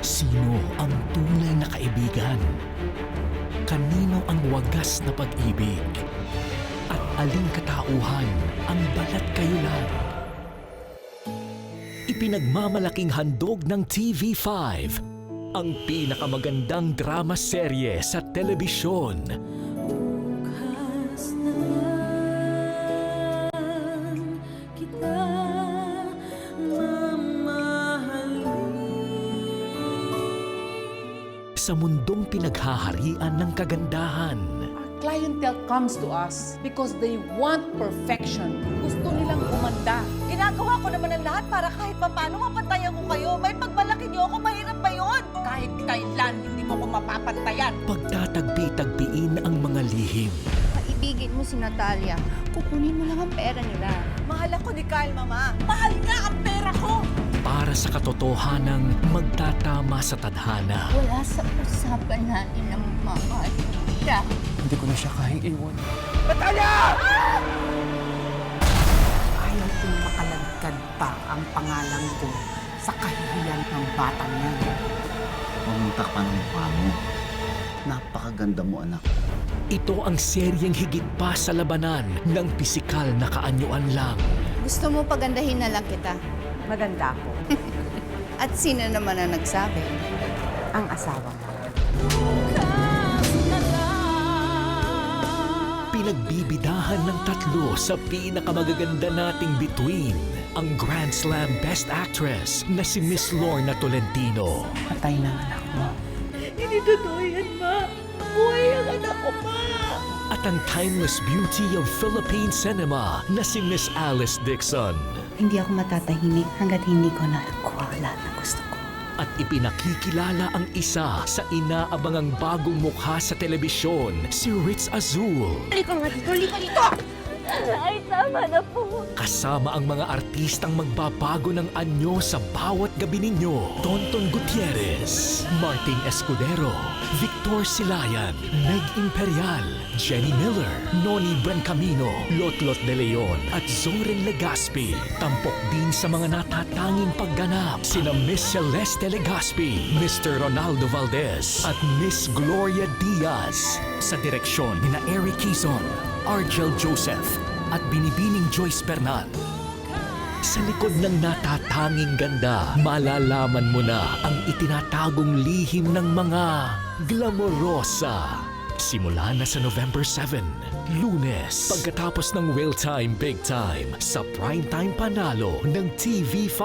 Sino ang tunay na kaibigan? Kanino ang wagas na pag-ibig? At aling katauhan ang balat kayo lang? Ipinagmamalaking handog ng TV5 ang pinakamagandang drama serye sa telebisyon. Bukas na lang kita mamahalin. Sa mundong pinaghaharian ng kagandahan, Clientele comes to us because they want perfection. Gusto nilang umanda. Ginagawa ko naman ang lahat para kahit papaano mapantayan ko kayo. May pagmalaki niyo ako, mahirap ba yun? Kahit kailan, hindi mo ko mapapantayan. pagtatagpi-tagpiin ang mga lihim. Kaibigin mo si Natalia. Kukunin mo lang ang pera nila. Mahal ako ni Kyle, Mama. Mahal nga ang pera ko! Para sa katotohanang magtatama sa tadhana. Wala sa usapan natin ng mamahal siya. Hindi ko na siya kayang iwan. Ayaw kong makalagkad pa ang pangalan ko sa kahihiyan ng batang yan. Huwag mong takpan ang mukha mo. Napakaganda mo, anak. Ito ang seryeng higit pa sa labanan ng pisikal na kaanyuan lang. Gusto mo pagandahin na lang kita. Maganda ako. At sino naman ang nagsabi? Ang asawa mo. Pinagbibidahan ng tatlo sa pinakamagaganda nating bituin, ang Grand Slam Best Actress na si Miss Lorna Tolentino. Patay ng anak mo. Hindi totoo yan, Ma. Buhay ang anak ko, Ma. At ang timeless beauty of Philippine cinema na si Miss Alice Dixon. Hindi ako matatahimik hanggat hindi ko nakuha lahat ng gusto ko. At ipinakikilala ang isa sa inaabangang bagong mukha sa telebisyon, si Ritz Azul. Halika nga dito, halika dito! Ay, tama na po. Kasama ang mga artistang magbabago ng anyo sa bawat gabi ninyo. Tonton Gutierrez, Martin Escudero, Victor Silayan, Meg Imperial, Jenny Miller, Noni Buencamino, Lotlot de Leon at Zoren Legaspi. Tampok din sa mga natatanging pagganap sina Miss Celeste Legaspi, Mr. Ronaldo Valdez at Miss Gloria Diaz. Sa direksyon ni Eric Quizon, Argel Joseph at Binibining Joyce Bernal. Sa likod ng natatanging ganda, malalaman mo na ang itinatagong lihim ng mga glamorosa. Simula na sa November 7, Lunes, pagkatapos ng Real Time Big Time sa Primetime Panalo ng TV5.